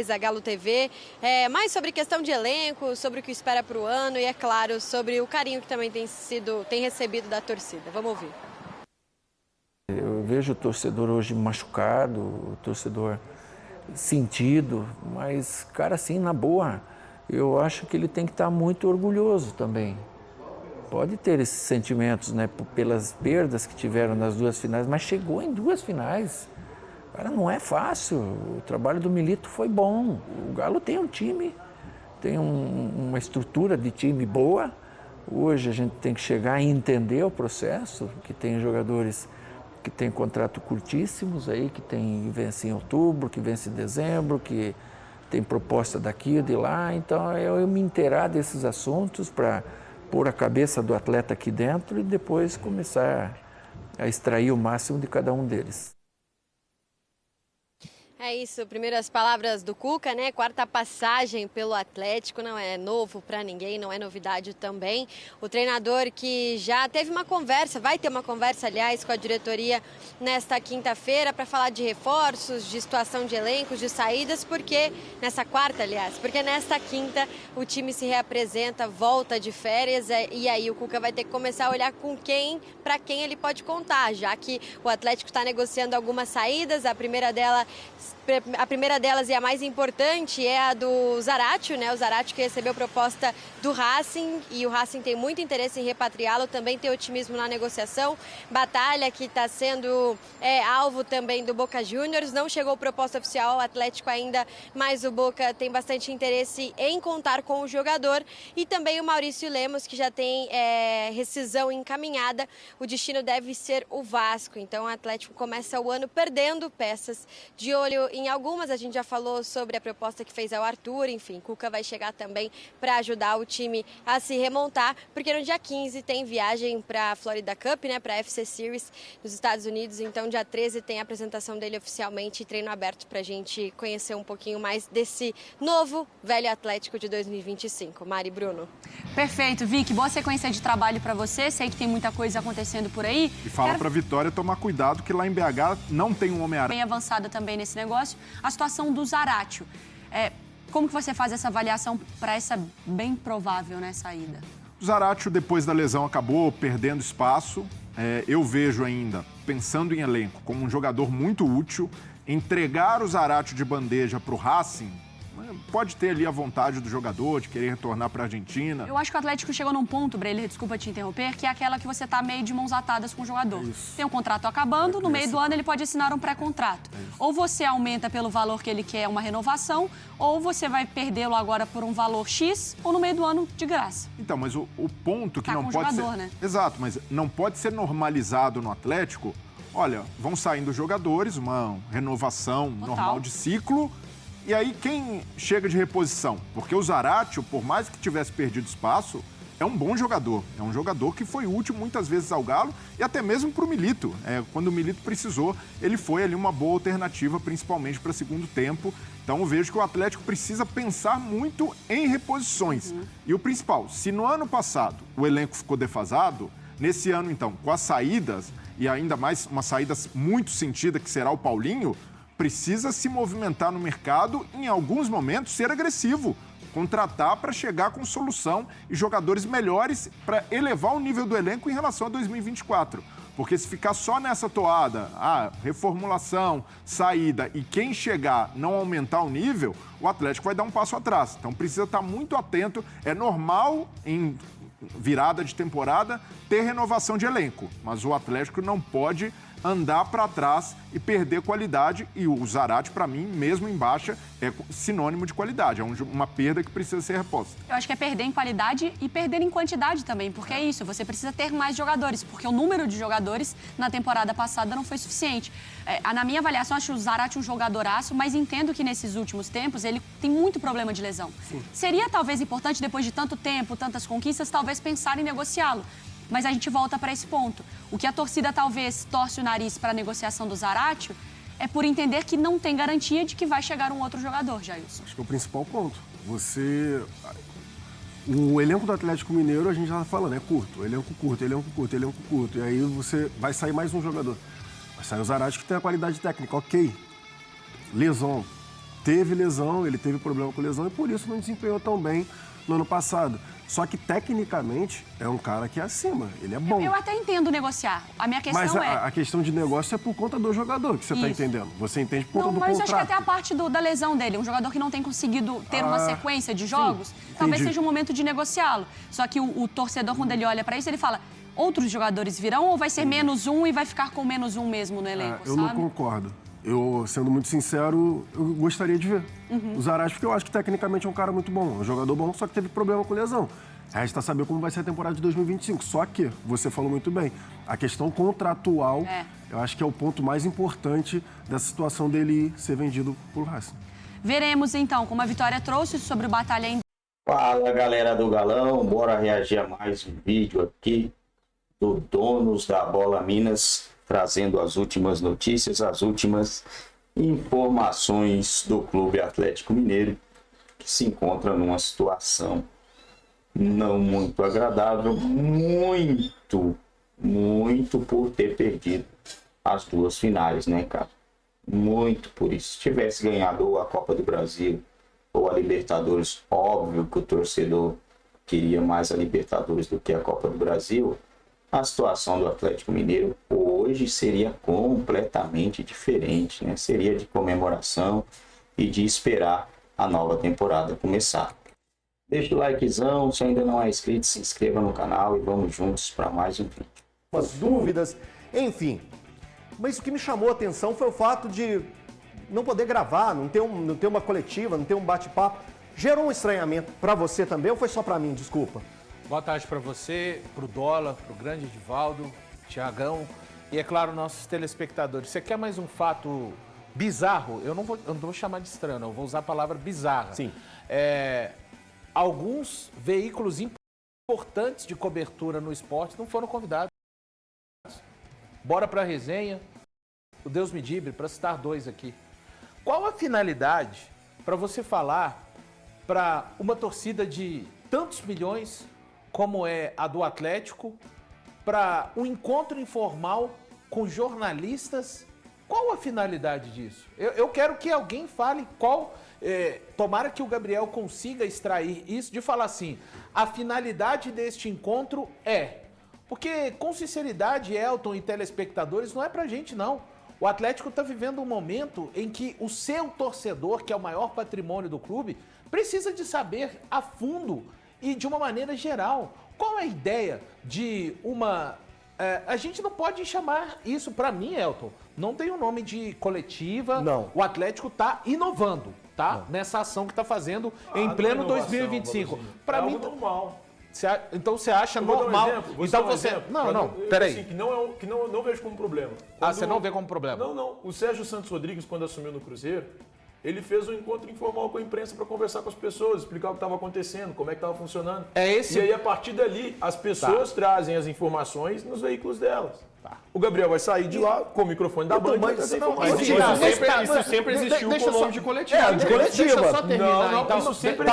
A Galo TV, mais sobre questão de elenco, sobre o que espera para o ano e, é claro, sobre o carinho que também tem recebido da torcida. Vamos ouvir. Eu vejo o torcedor hoje machucado, o torcedor sentido, mas, cara, assim, na boa, eu acho que ele tem que estar muito orgulhoso também. Pode ter esses sentimentos, né, pelas perdas que tiveram nas duas finais, mas chegou em duas finais. Cara, não é fácil. O trabalho do Milito foi bom. O Galo tem um time, tem uma estrutura de time boa. Hoje a gente tem que chegar e entender o processo, que tem jogadores que têm contrato curtíssimos aí, que vence em outubro, que vence em dezembro, que tem proposta daqui e de lá. Então eu me inteirar desses assuntos para pôr a cabeça do atleta aqui dentro e depois começar a extrair o máximo de cada um deles. É isso, primeiras palavras do Cuca, né? Quarta passagem pelo Atlético, não é novo para ninguém, não é novidade também. O treinador que já teve uma conversa, vai ter uma conversa, aliás, com a diretoria nesta quinta-feira para falar de reforços, de situação de elencos, de saídas, porque nesta quinta o time se reapresenta, volta de férias e aí o Cuca vai ter que começar a olhar para quem ele pode contar, já que o Atlético está negociando algumas saídas, a primeira delas e a mais importante é a do Zaratio, né? O Zaratio que recebeu proposta do Racing e o Racing tem muito interesse em repatriá-lo, também tem otimismo na negociação. Batalha que está sendo alvo também do Boca Juniors, não chegou proposta oficial ao Atlético ainda, mas o Boca tem bastante interesse em contar com o jogador. E também o Maurício Lemos, que já tem rescisão encaminhada, o destino deve ser o Vasco. Então o Atlético começa o ano perdendo peças. De olho em algumas, a gente já falou sobre a proposta que fez ao Arthur, enfim, Cuca vai chegar também para ajudar o time a se remontar, porque no dia 15 tem viagem para a Florida Cup, né, para a FC Series nos Estados Unidos, então dia 13 tem a apresentação dele oficialmente e treino aberto para a gente conhecer um pouquinho mais desse novo velho Atlético de 2025. Mari, Bruno. Perfeito, Vicky, boa sequência de trabalho para você, sei que tem muita coisa acontecendo por aí. E fala para Vitória tomar cuidado que lá em BH não tem um Homem-Aranha. Bem avançada também nesse negócio, a situação do Zaratio. Como que você faz essa avaliação para essa bem provável, né, saída? O Zaratio, depois da lesão, acabou perdendo espaço. Eu vejo ainda, pensando em elenco, como um jogador muito útil. Entregar o Zaratio de bandeja para o Racing, pode ter ali a vontade do jogador de querer retornar para a Argentina. Eu acho que o Atlético chegou num ponto, Breler, desculpa te interromper, que é aquela que você tá meio de mãos atadas com o jogador. Tem um contrato acabando, no meio do ano ele pode assinar um pré-contrato. Ou você aumenta pelo valor que ele quer uma renovação, ou você vai perdê-lo agora por um valor X, ou no meio do ano de graça. Então, mas o ponto que Tá não com o pode jogador, ser... né? Exato, mas não pode ser normalizado no Atlético. Olha, vão saindo jogadores, uma renovação normal de ciclo. E aí, quem chega de reposição? Porque o Zaratio, por mais que tivesse perdido espaço, é um bom jogador. É um jogador que foi útil muitas vezes ao Galo e até mesmo para o Milito. Quando o Milito precisou, ele foi ali uma boa alternativa, principalmente para segundo tempo. Então, eu vejo que o Atlético precisa pensar muito em reposições. E o principal, se no ano passado o elenco ficou defasado, nesse ano, então, com as saídas, e ainda mais uma saída muito sentida, que será o Paulinho, precisa se movimentar no mercado, em alguns momentos ser agressivo, contratar para chegar com solução e jogadores melhores para elevar o nível do elenco em relação a 2024. Porque se ficar só nessa toada, reformulação, saída e quem chegar não aumentar o nível, o Atlético vai dar um passo atrás. Então precisa estar muito atento. É normal em virada de temporada ter renovação de elenco, mas o Atlético não pode andar para trás e perder qualidade, e o Zaratio, para mim, mesmo em baixa, é sinônimo de qualidade, é uma perda que precisa ser reposta. Eu acho que é perder em qualidade e perder em quantidade também, porque é isso, você precisa ter mais jogadores, porque o número de jogadores na temporada passada não foi suficiente. Na minha avaliação, acho o Zaratio um jogadoraço, mas entendo que nesses últimos tempos ele tem muito problema de lesão. Sim. Seria talvez importante, depois de tanto tempo, tantas conquistas, talvez pensar em negociá-lo. Mas a gente volta para esse ponto. O que a torcida talvez torce o nariz para a negociação do Zaratio é por entender que não tem garantia de que vai chegar um outro jogador, Jailson. Acho que é o principal ponto. O elenco do Atlético Mineiro, a gente já está falando, é curto. Elenco curto, elenco curto, elenco curto. E aí você vai sair mais um jogador. Vai sair o Zaratio, que tem a qualidade técnica, ok. Lesão. teve lesão, ele teve problema com lesão e por isso não desempenhou tão bem no ano passado. Só que, tecnicamente, é um cara que é acima. Ele é bom. Eu até entendo negociar. A minha questão Mas a questão de negócio é por conta do jogador, que você está entendendo. Você entende por conta do contrato. Mas acho que até a parte da lesão dele. Um jogador que não tem conseguido ter uma sequência de jogos, talvez seja o momento de negociá-lo. Só que o torcedor, quando ele olha para isso, ele fala, outros jogadores virão ou vai ser menos um e vai ficar com menos um mesmo no elenco, eu não concordo. Eu, sendo muito sincero, eu gostaria de ver o Zarate, porque eu acho que tecnicamente é um cara muito bom, um jogador bom, só que teve problema com lesão. Resta saber como vai ser a temporada de 2025. Só que, você falou muito bem, a questão contratual, eu acho que é o ponto mais importante dessa situação dele ser vendido por Racing. Veremos, então, como a vitória trouxe sobre o Batalha em... Fala, galera do Galão, bora reagir a mais um vídeo aqui do Donos da Bola Minas, trazendo as últimas notícias, as últimas informações do Clube Atlético Mineiro, que se encontra numa situação não muito agradável, muito por ter perdido as duas finais, né, cara? Muito por isso. Se tivesse ganhado ou a Copa do Brasil ou a Libertadores, óbvio que o torcedor queria mais a Libertadores do que a Copa do Brasil, a situação do Atlético Mineiro hoje seria completamente diferente, né? Seria de comemoração e de esperar a nova temporada começar. Deixa o likezão, se ainda não é inscrito, se inscreva no canal e vamos juntos para mais um vídeo. Umas dúvidas, enfim. Mas o que me chamou a atenção foi o fato de não poder gravar, não ter uma coletiva, não ter um bate-papo. Gerou um estranhamento para você também ou foi só para mim? Desculpa. Boa tarde para você, para o Dólar, para o grande Edivaldo, Tiagão e, é claro, nossos telespectadores. Você quer mais um fato bizarro? Eu não vou chamar de estranho, eu vou usar a palavra bizarra. Sim. Alguns veículos importantes de cobertura no esporte não foram convidados. Bora para a resenha. O Deus me livre, para citar dois aqui. Qual a finalidade para você falar para uma torcida de tantos milhões como é a do Atlético, para um encontro informal com jornalistas? Qual a finalidade disso? Eu quero que alguém fale qual... tomara que o Gabriel consiga extrair isso, de falar assim, a finalidade deste encontro é... Porque, com sinceridade, Elton e telespectadores, não é pra gente, não. O Atlético está vivendo um momento em que o seu torcedor, que é o maior patrimônio do clube, precisa de saber a fundo e de uma maneira geral qual é a ideia de uma... a gente não pode chamar isso, para mim, Elton, não tem o nome de coletiva. Não. O Atlético está inovando, tá? Nessa ação que está fazendo em pleno 2025. Para mim, normal. Então você acha normal? Então você... Não, peraí. Assim, não vejo como problema. Você não vê como problema? Não. O Sérgio Santos Rodrigues, quando assumiu no Cruzeiro, ele fez um encontro informal com a imprensa para conversar com as pessoas, explicar o que estava acontecendo, como é que estava funcionando. E aí, a partir dali, as pessoas trazem as informações nos veículos delas. O Gabriel vai sair de lá com o microfone da Band. Isso sempre existiu com o nome de coletiva. Deixa eu só terminar. Então, isso sempre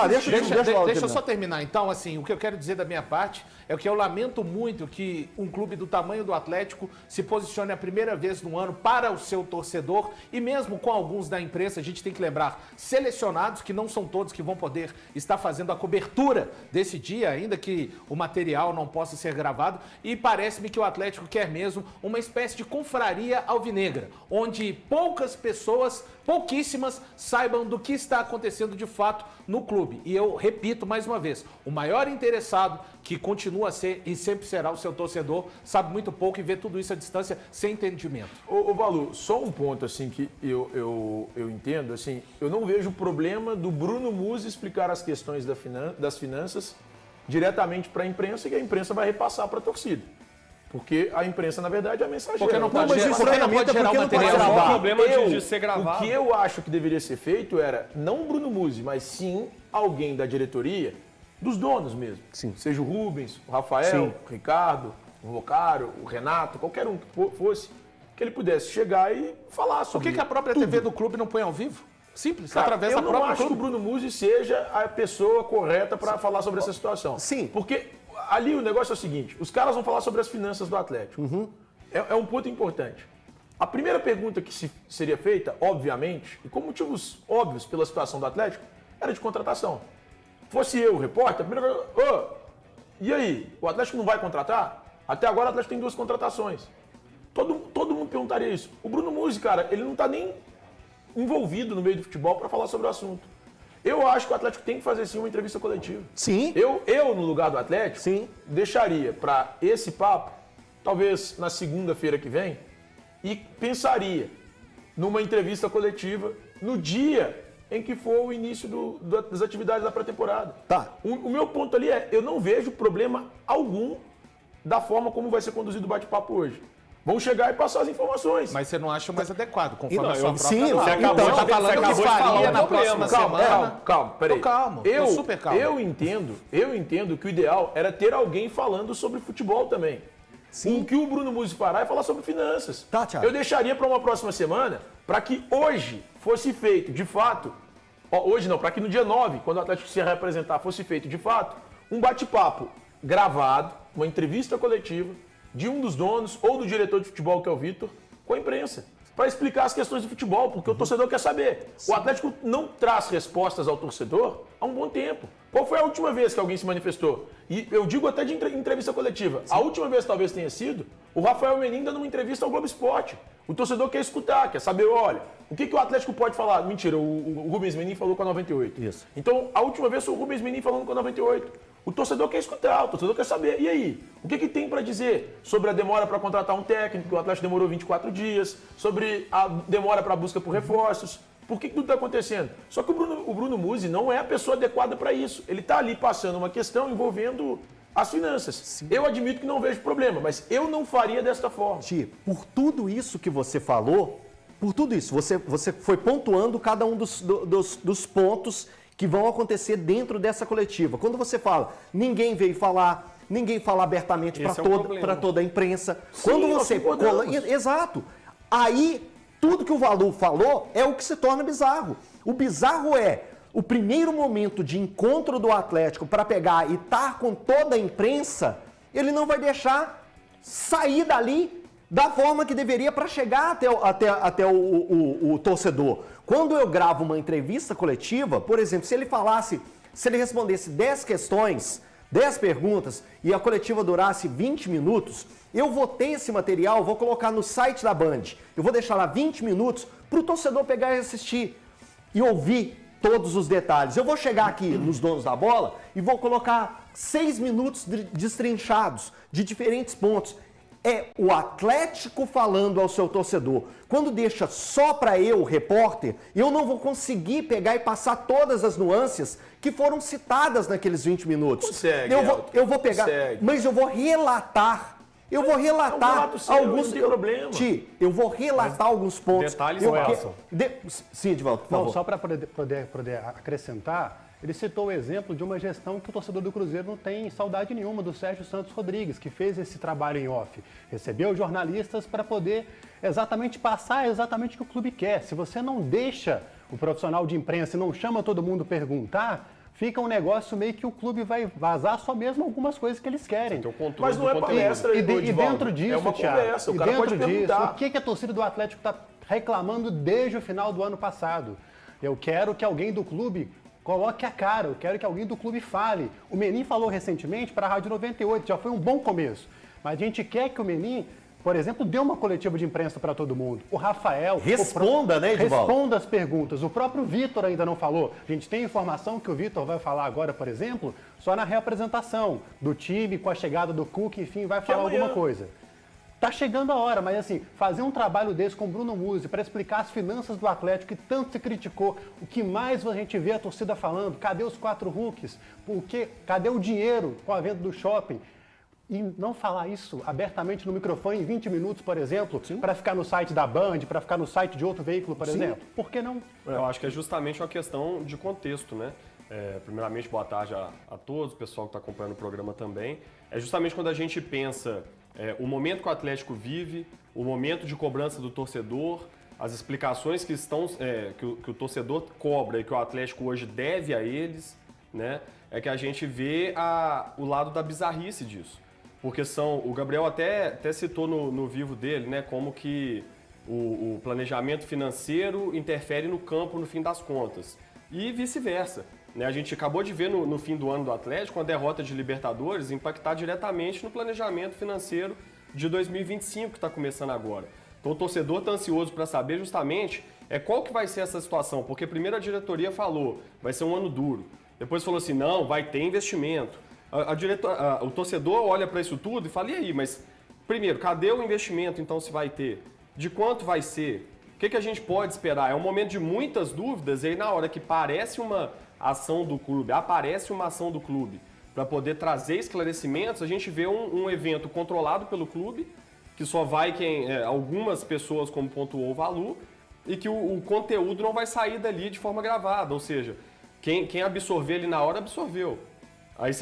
deixa eu só terminar. Então, assim, o que eu quero dizer da minha parte é que eu lamento muito que um clube do tamanho do Atlético se posicione a primeira vez no ano para o seu torcedor e mesmo com alguns da imprensa, a gente tem que lembrar, selecionados, que não são todos que vão poder estar fazendo a cobertura desse dia, ainda que o material não possa ser gravado, e parece-me que o Atlético quer mesmo uma espécie de confraria alvinegra, onde poucas pessoas, pouquíssimas, saibam do que está acontecendo de fato no clube. E eu repito mais uma vez, o maior interessado, que continua a ser e sempre será o seu torcedor, sabe muito pouco e vê tudo isso à distância sem entendimento. Ô Balu, só um ponto assim que eu entendo, assim, eu não vejo problema do Bruno Musi explicar as questões das finanças diretamente para a imprensa e que a imprensa vai repassar para a torcida. Porque a imprensa, na verdade, é a mensageira. Porque não pode gerar o material. Não o problema de ser gravado. O que eu acho que deveria ser feito era, não o Bruno Musi, mas sim alguém da diretoria, dos donos mesmo. Sim. Seja o Rubens, o Rafael, o Ricardo, o Vocário, o Renato, qualquer um que fosse, que ele pudesse chegar e falar sobre Por que a própria TV do clube não põe ao vivo? Simples, Cara, através da própria Eu não acho que o Bruno Musi seja a pessoa correta para falar sobre essa situação. Sim. Porque ali o negócio é o seguinte, os caras vão falar sobre as finanças do Atlético. É um ponto importante. A primeira pergunta que seria feita, obviamente, e com motivos óbvios pela situação do Atlético, era de contratação. Fosse eu, o repórter, a primeira coisa, e aí, o Atlético não vai contratar? Até agora o Atlético tem 2 contratações. Todo mundo perguntaria isso. O Bruno Musi, cara, ele não está nem envolvido no meio do futebol para falar sobre o assunto. Eu acho que o Atlético tem que fazer sim uma entrevista coletiva. Sim. Eu no lugar do Atlético, sim, deixaria para esse papo, talvez na segunda-feira que vem, e pensaria numa entrevista coletiva no dia em que for o início das atividades da pré-temporada. Tá. O meu ponto ali eu não vejo problema algum da forma como vai ser conduzido o bate-papo hoje. Vão chegar e passar as informações. Mas você não acha mais adequado, conforme não, a sua eu- sim, própria... você acabou de falar que faria na próxima semana. Calma, peraí. Tô calmo, tô super calmo. Eu entendo que o ideal era ter alguém falando sobre futebol também. Sim. O que o Bruno Musi fará é falar sobre finanças. Tá, Thiago. Eu deixaria para uma próxima semana, para que hoje fosse feito, de fato, hoje não, para que no dia 9, quando o Atlético se representar, fosse feito, de fato, um bate-papo gravado, uma entrevista coletiva, de um dos donos ou do diretor de futebol, que é o Vitor, com a imprensa, para explicar as questões do futebol, porque o torcedor quer saber. O Atlético não traz respostas ao torcedor há um bom tempo. Qual foi a última vez que alguém se manifestou? E eu digo até de entrevista coletiva. A última vez talvez tenha sido o Rafael Menin dando uma entrevista ao Globo Esporte. O torcedor quer escutar, quer saber, olha, o que o Atlético pode falar? Mentira, o Rubens Menin falou com a 98. Isso. Então, a última vez foi o Rubens Menin falando com a 98. O torcedor quer escutar, o torcedor quer saber. E aí? O que tem para dizer sobre a demora para contratar um técnico, que o Atlético demorou 24 dias, sobre a demora para a busca por reforços? Por que tudo está acontecendo? Só que o Bruno Musi não é a pessoa adequada para isso. Ele está ali passando uma questão envolvendo as finanças. Sim. Eu admito que não vejo problema, mas eu não faria desta forma. Ti, por tudo isso que você falou, por tudo isso, você foi pontuando cada um dos pontos que vão acontecer dentro dessa coletiva. Quando você fala, ninguém veio falar, ninguém fala abertamente para toda a imprensa. Sim, quando você exato. Aí tudo que o Valu falou é o que se torna bizarro. O bizarro é o primeiro momento de encontro do Atlético para pegar e estar com toda a imprensa, ele não vai deixar sair dali da forma que deveria para chegar até o torcedor. Quando eu gravo uma entrevista coletiva, por exemplo, se ele respondesse 10 questões, 10 perguntas e a coletiva durasse 20 minutos, eu vou ter esse material, vou colocar no site da Band. Eu vou deixar lá 20 minutos para o torcedor pegar e assistir e ouvir todos os detalhes. Eu vou chegar aqui nos donos da bola e vou colocar 6 minutos destrinchados de diferentes pontos. É o Atlético falando ao seu torcedor. Quando deixa só para eu, repórter, eu não vou conseguir pegar e passar todas as nuances que foram citadas naqueles 20 minutos. Consegue, eu vou pegar, consegue. mas eu vou relatar. Eu vou relatar alguns. Eu vou relatar alguns pontos. Detalhes, Sim, Edivaldo, por favor. Não, só para poder acrescentar, ele citou o exemplo de uma gestão que o torcedor do Cruzeiro não tem saudade nenhuma, do Sérgio Santos Rodrigues, que fez esse trabalho em off. Recebeu jornalistas para poder exatamente passar exatamente o que o clube quer. Se você não deixa o profissional de imprensa e não chama todo mundo perguntar, fica um negócio meio que o clube vai vazar só mesmo algumas coisas que eles querem. Mas não é palestra, e dentro disso, é uma conversa, o cara pode perguntar. O que a torcida do Atlético está reclamando desde o final do ano passado? Eu quero que alguém do clube coloque a cara, eu quero que alguém do clube fale. O Menin falou recentemente para a Rádio 98, já foi um bom começo. Mas a gente quer que o Menin, por exemplo, dê uma coletiva de imprensa para todo mundo. O Rafael... Responda, né, Edivaldo? Responda as perguntas. O próprio Vitor ainda não falou. A gente tem informação que o Vitor vai falar agora, por exemplo, só na reapresentação do time, com a chegada do Cook, enfim, vai falar alguma coisa. Tá chegando a hora, mas assim, fazer um trabalho desse com o Bruno Musi para explicar as finanças do Atlético que tanto se criticou, o que mais a gente vê a torcida falando, cadê os 4 Hulks? Cadê o dinheiro com a venda do shopping? E não falar isso abertamente no microfone em 20 minutos, por exemplo, para ficar no site da Band, para ficar no site de outro veículo, por exemplo. Por que não? Eu acho que é justamente uma questão de contexto, né? Primeiramente, boa tarde a todos, o pessoal que está acompanhando o programa também. É justamente quando a gente pensa o momento que o Atlético vive, o momento de cobrança do torcedor, as explicações que o torcedor cobra e que o Atlético hoje deve a eles, né? É que a gente vê o lado da bizarrice disso. Porque o Gabriel até citou no vivo dele, né? Como que o planejamento financeiro interfere no campo no fim das contas. E vice-versa. Né? A gente acabou de ver no fim do ano do Atlético a derrota de Libertadores impactar diretamente no planejamento financeiro de 2025, que está começando agora. Então o torcedor está ansioso para saber justamente qual que vai ser essa situação, porque primeiro a diretoria falou, vai ser um ano duro. Depois falou assim, não, vai ter investimento. O torcedor olha para isso tudo e fala, e aí, mas primeiro, cadê o investimento então se vai ter? De quanto vai ser? O que a gente pode esperar? É um momento de muitas dúvidas e aí na hora que aparece uma ação do clube para poder trazer esclarecimentos, a gente vê um evento controlado pelo clube, que só vai algumas pessoas, como pontuou o Valu, e que o conteúdo não vai sair dali de forma gravada, ou seja, quem absorver ali na hora, absorveu. Aí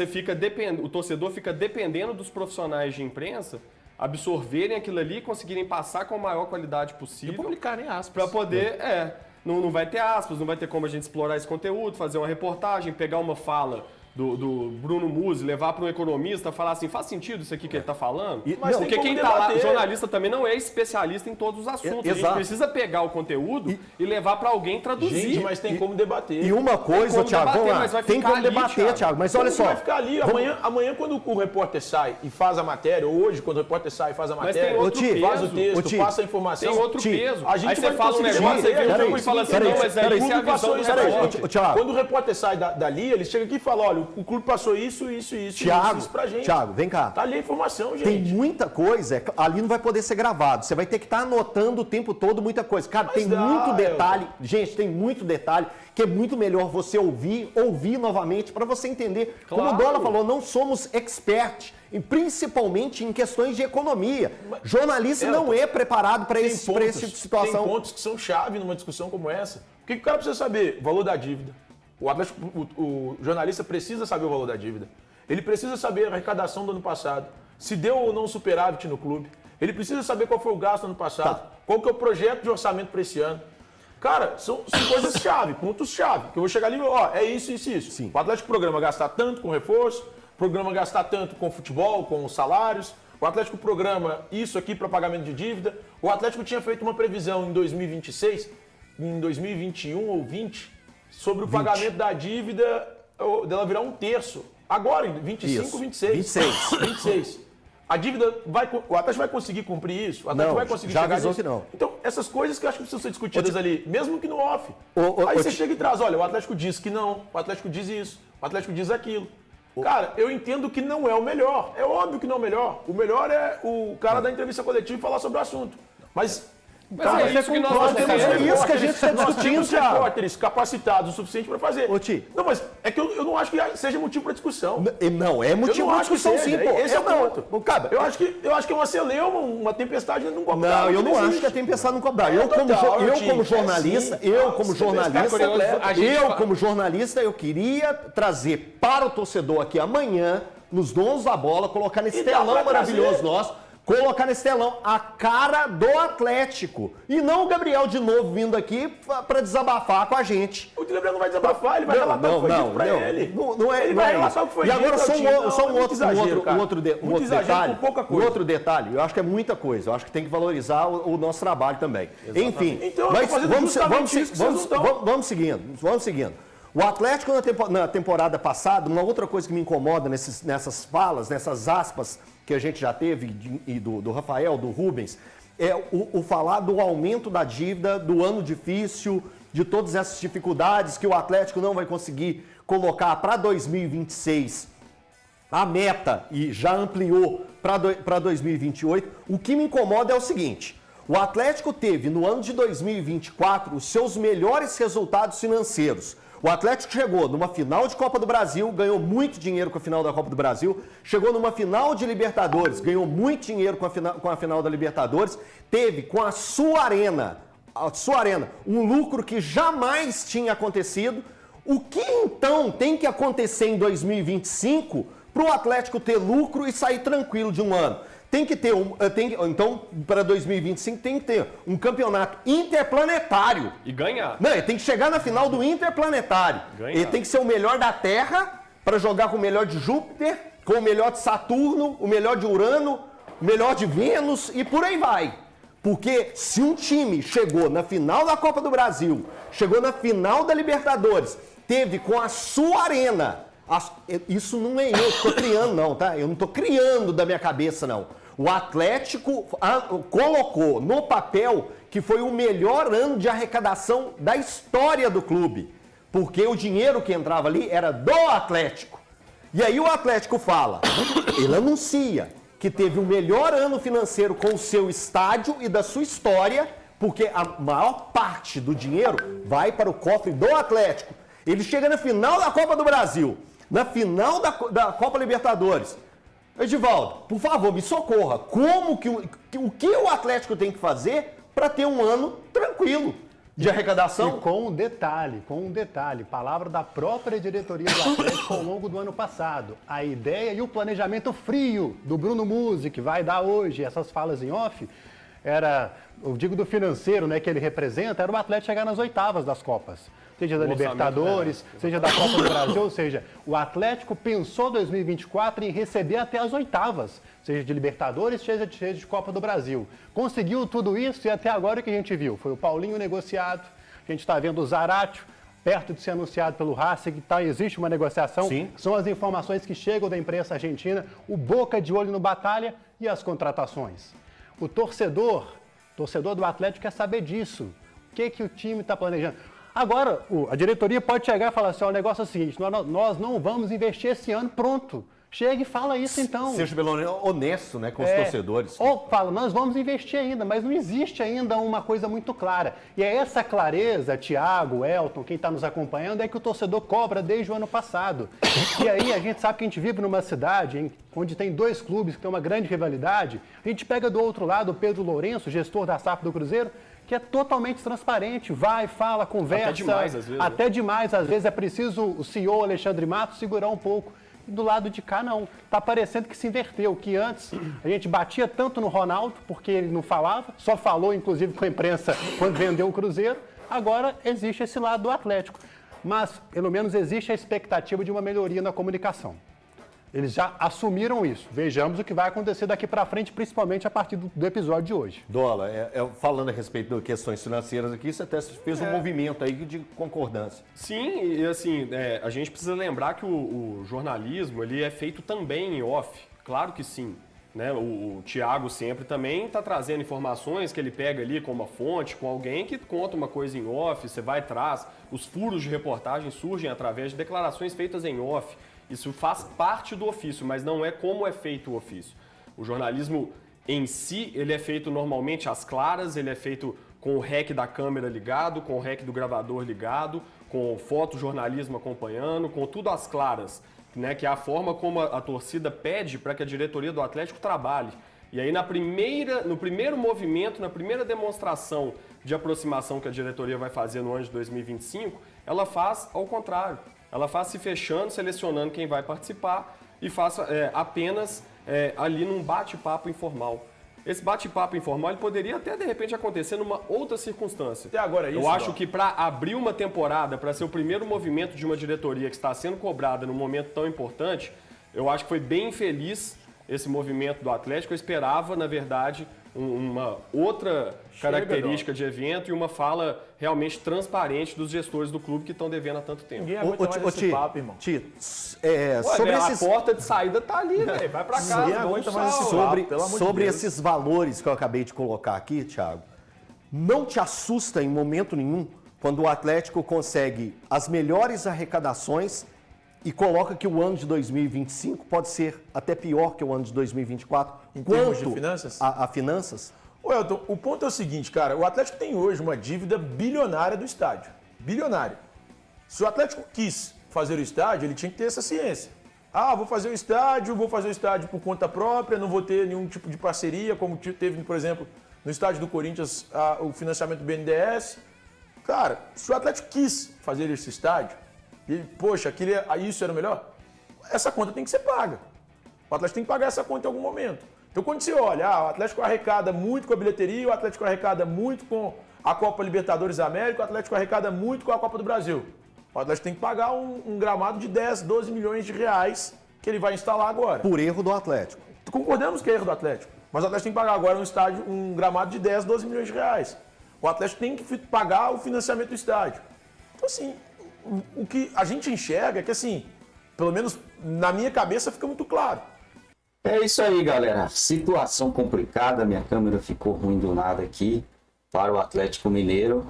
o torcedor fica dependendo dos profissionais de imprensa absorverem aquilo ali e conseguirem passar com a maior qualidade possível. E publicarem aspas. Para poder, não vai ter aspas, não vai ter como a gente explorar esse conteúdo, fazer uma reportagem, pegar uma fala do Bruno Musi, levar para um economista, falar assim, faz sentido isso aqui que ele está falando? Porque quem está lá, jornalista também não é especialista em todos os assuntos. A gente precisa pegar o conteúdo e levar para alguém traduzir. Gente, mas tem como debater. E uma coisa, Thiago, vamos lá, tem como debater, Thiago, mas olha só. Vai ficar ali, amanhã quando o repórter sai e faz a matéria, ou hoje quando o repórter sai e faz a matéria, faz o texto, passa a informação. Tem outro peso. A gente aí você fala um negócio, você vê o jogo e fala assim, não, mas aí isso é a visão do repórter. Quando o repórter sai dali, ele chega aqui e fala, olha, o clube passou isso pra gente. Thiago, vem cá. Tá ali a informação, gente. Tem muita coisa, ali não vai poder ser gravado. Você vai ter que estar anotando o tempo todo muita coisa. Cara, tem muito detalhe. Gente, tem muito detalhe que é muito melhor você ouvir novamente para você entender. Claro. Como o Dola falou, não somos expert, principalmente em questões de economia. Jornalista não é preparado para esse tipo de situação. Tem pontos que são chave numa discussão como essa. O que o cara precisa saber? O valor da dívida. O jornalista precisa saber o valor da dívida. Ele precisa saber a arrecadação do ano passado, se deu ou não superávit no clube. Ele precisa saber qual foi o gasto no ano passado, qual que é o projeto de orçamento para esse ano. Cara, são coisas-chave, pontos-chave. Que eu vou chegar ali e é isso. Sim. O Atlético programa gastar tanto com reforço, o programa gastar tanto com futebol, com salários. O Atlético programa isso aqui para pagamento de dívida. O Atlético tinha feito uma previsão em 2026, em 2021 ou 20, sobre o pagamento da dívida, dela virar um terço. Agora, em 25, 26. A dívida o Atlético vai conseguir cumprir isso? O Atlético vai conseguir chegar nisso? Que não. Então, essas coisas que eu acho que precisam ser discutidas ali, mesmo que no off. Aí você chega e traz, olha, o Atlético diz que não, o Atlético diz isso, o Atlético diz aquilo. Cara, eu entendo que não é o melhor. É óbvio que não é o melhor. O melhor é o cara da entrevista coletiva falar sobre o assunto. Mas é isso que nós temos. É isso que a gente está discutindo, temos repórteres capacitados o suficiente para fazer. Não, mas é que eu não acho que seja motivo para discussão. Não, é motivo para discussão sim, pô. Esse é o ponto. Eu acho que é uma celeuma, uma tempestade num copo d'água. Não, eu não acho que a tempestade num copo d'água. Eu como jornalista, eu queria trazer para o torcedor aqui amanhã, nos Donos da Bola, colocar nesse telão maravilhoso nosso, colocar nesse telão a cara do Atlético. E não o Gabriel de novo vindo aqui para desabafar com a gente. O Gabriel não vai desabafar, ele vai relatar o que foi dito pra ele. Ele vai relatar o que foi dito. E agora só um outro detalhe. Eu acho que é muita coisa. Eu acho que tem que valorizar o nosso trabalho também. Exatamente. Enfim, então, mas vamos seguindo. O Atlético na temporada passada, uma outra coisa que me incomoda nessas falas, nessas aspas que a gente já teve, do Rafael, do Rubens, é o falar do aumento da dívida, do ano difícil, de todas essas dificuldades que o Atlético não vai conseguir colocar para 2026 a meta e já ampliou para 2028. O que me incomoda é o seguinte: o Atlético teve no ano de 2024 os seus melhores resultados financeiros. O Atlético chegou numa final de Copa do Brasil, ganhou muito dinheiro com a final da Copa do Brasil, chegou numa final de Libertadores, ganhou muito dinheiro com a final da Libertadores, teve com a sua arena, um lucro que jamais tinha acontecido. O que então tem que acontecer em 2025 para o Atlético ter lucro e sair tranquilo de um ano? Tem que ter então, para 2025, tem que ter um campeonato interplanetário. E ganhar. Não, ele tem que chegar na final do interplanetário. Ganhar. Ele tem que ser o melhor da Terra para jogar com o melhor de Júpiter, com o melhor de Saturno, o melhor de Urano, o melhor de Vênus e por aí vai. Porque se um time chegou na final da Copa do Brasil, chegou na final da Libertadores, teve com a sua arena, isso não é eu que estou criando não, tá? Eu não estou criando da minha cabeça não. O Atlético colocou no papel que foi o melhor ano de arrecadação da história do clube. Porque o dinheiro que entrava ali era do Atlético. E aí o Atlético fala, ele anuncia que teve o melhor ano financeiro com o seu estádio e da sua história, porque a maior parte do dinheiro vai para o cofre do Atlético. Ele chega na final da Copa do Brasil, na final da Copa Libertadores. Edivaldo, por favor, me socorra. Como o que o Atlético tem que fazer para ter um ano tranquilo de arrecadação? E com um detalhe, palavra da própria diretoria do Atlético ao longo do ano passado. A ideia e o planejamento frio do Bruno Musi, que vai dar hoje essas falas em off, era, eu digo do financeiro, né, que ele representa, era o Atlético chegar nas oitavas das Copas. Seja da Libertadores, seja da Copa do Brasil, ou seja, o Atlético pensou 2024 em receber até as oitavas, seja de Libertadores, seja de Copa do Brasil. Conseguiu tudo isso e até agora o que a gente viu? Foi o Paulinho negociado, a gente está vendo o Zaratio perto de ser anunciado pelo Racing, existe uma negociação. Sim. São as informações que chegam da imprensa argentina, o Boca de olho no Batalha e as contratações. O torcedor do Atlético quer saber disso. O que o time está planejando? Agora, a diretoria pode chegar e falar assim, o negócio é o seguinte, nós não vamos investir esse ano, pronto. Chega e fala isso então. Seja pelo menos honesto, né, com os torcedores. Ou fala, nós vamos investir ainda, mas não existe ainda uma coisa muito clara. E é essa clareza, Thiago, Elton, quem está nos acompanhando, é que o torcedor cobra desde o ano passado. E aí a gente sabe que a gente vive numa cidade onde tem dois clubes que têm uma grande rivalidade. A gente pega do outro lado o Pedro Lourenço, gestor da SAF do Cruzeiro, que é totalmente transparente, vai, fala, conversa. Até demais, às vezes. Até demais, às vezes. É preciso o CEO Alexandre Matos segurar um pouco. E do lado de cá, não. Está parecendo que se inverteu, que antes a gente batia tanto no Ronaldo, porque ele não falava, só falou, inclusive, com a imprensa quando vendeu o Cruzeiro. Agora existe esse lado do Atlético. Mas, pelo menos, existe a expectativa de uma melhoria na comunicação. Eles já assumiram isso. Vejamos o que vai acontecer daqui para frente, principalmente a partir do episódio de hoje. Dola, falando a respeito de questões financeiras aqui, você até fez um movimento aí de concordância. Sim, e assim, a gente precisa lembrar que o jornalismo ele é feito também em off. Claro que sim. Né? O Thiago sempre também está trazendo informações que ele pega ali com uma fonte, com alguém que conta uma coisa em off, você vai atrás. Os furos de reportagem surgem através de declarações feitas em off. Isso faz parte do ofício, mas não é como é feito o ofício. O jornalismo em si, ele é feito normalmente às claras, ele é feito com o rec da câmera ligado, com o rec do gravador ligado, com fotojornalismo acompanhando, com tudo às claras, né, que é a forma como a torcida pede para que a diretoria do Atlético trabalhe. E aí no primeiro movimento, na primeira demonstração de aproximação que a diretoria vai fazer no ano de 2025, ela faz ao contrário. Ela faz se fechando, selecionando quem vai participar e faz apenas ali num bate-papo informal. Esse bate-papo informal ele poderia até, de repente, acontecer numa outra circunstância. Até agora é isso, eu acho que para abrir uma temporada, para ser o primeiro movimento de uma diretoria que está sendo cobrada num momento tão importante, eu acho que foi bem infeliz esse movimento do Atlético. Eu esperava, na verdade, uma outra característica de evento e uma fala realmente transparente dos gestores do clube que estão devendo há tanto tempo. Ninguém aguenta mais esse papo, irmão. A porta de saída tá ali, velho. Vai pra casa. Ninguém aguenta mais esse papo, sobre esses valores que eu acabei de colocar aqui, Thiago, não te assusta em momento nenhum quando o Atlético consegue as melhores arrecadações e coloca que o ano de 2025 pode ser até pior que o ano de 2024. Em termos de finanças? A finanças? Ô, Elton, o ponto é o seguinte, cara. O Atlético tem hoje uma dívida bilionária do estádio. Bilionária. Se o Atlético quis fazer o estádio, ele tinha que ter essa ciência. Vou fazer o estádio por conta própria, não vou ter nenhum tipo de parceria, como teve, por exemplo, no estádio do Corinthians, o financiamento do BNDES. Cara, se o Atlético quis fazer esse estádio, e, poxa, isso era o melhor, essa conta tem que ser paga. O Atlético tem que pagar essa conta em algum momento. Então, quando você olha, o Atlético arrecada muito com a bilheteria, o Atlético arrecada muito com a Copa Libertadores da América, o Atlético arrecada muito com a Copa do Brasil. O Atlético tem que pagar um gramado de 10, 12 milhões de reais que ele vai instalar agora. Por erro do Atlético. Concordamos que é erro do Atlético. Mas o Atlético tem que pagar agora um gramado de 10, 12 milhões de reais. O Atlético tem que pagar o financiamento do estádio. Então, assim, o que a gente enxerga é que, assim, pelo menos na minha cabeça fica muito claro. É isso aí, galera. Situação complicada. Minha câmera ficou ruim do nada aqui para o Atlético Mineiro.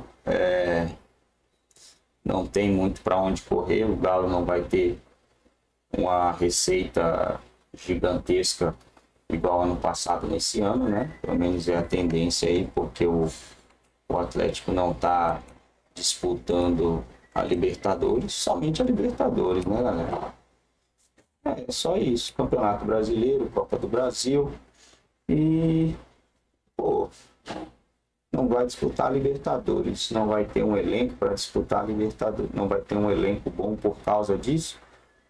Não tem muito para onde correr. O Galo não vai ter uma receita gigantesca igual ano passado nesse ano, né? Pelo menos é a tendência aí, porque o Atlético não está disputando a Libertadores, somente a Libertadores, né, galera? É só isso. Campeonato Brasileiro, Copa do Brasil e, não vai disputar a Libertadores, não vai ter um elenco para disputar a Libertadores, não vai ter um elenco bom por causa disso,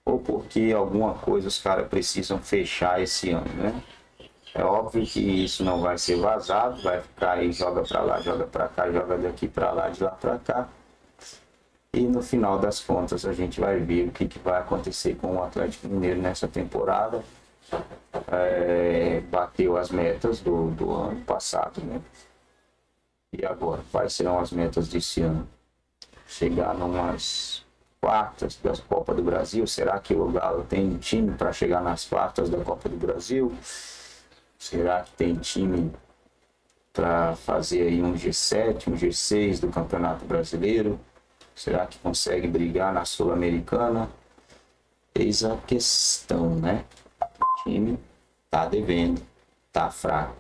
ou porque alguma coisa os caras precisam fechar esse ano, né? É óbvio que isso não vai ser vazado, vai ficar aí, joga para lá, joga para cá, joga daqui para lá, de lá para cá. E no final das contas a gente vai ver o que vai acontecer com o Atlético Mineiro nessa temporada. Bateu as metas do ano passado, né? E agora, quais serão as metas desse ano? Chegar numas quartas da Copa do Brasil? Será que o Galo tem time para chegar nas quartas da Copa do Brasil? Será que tem time para fazer aí um G7, um G6 do Campeonato Brasileiro? Será que consegue brigar na Sul-Americana? Eis a questão, né? O time tá devendo, tá fraco.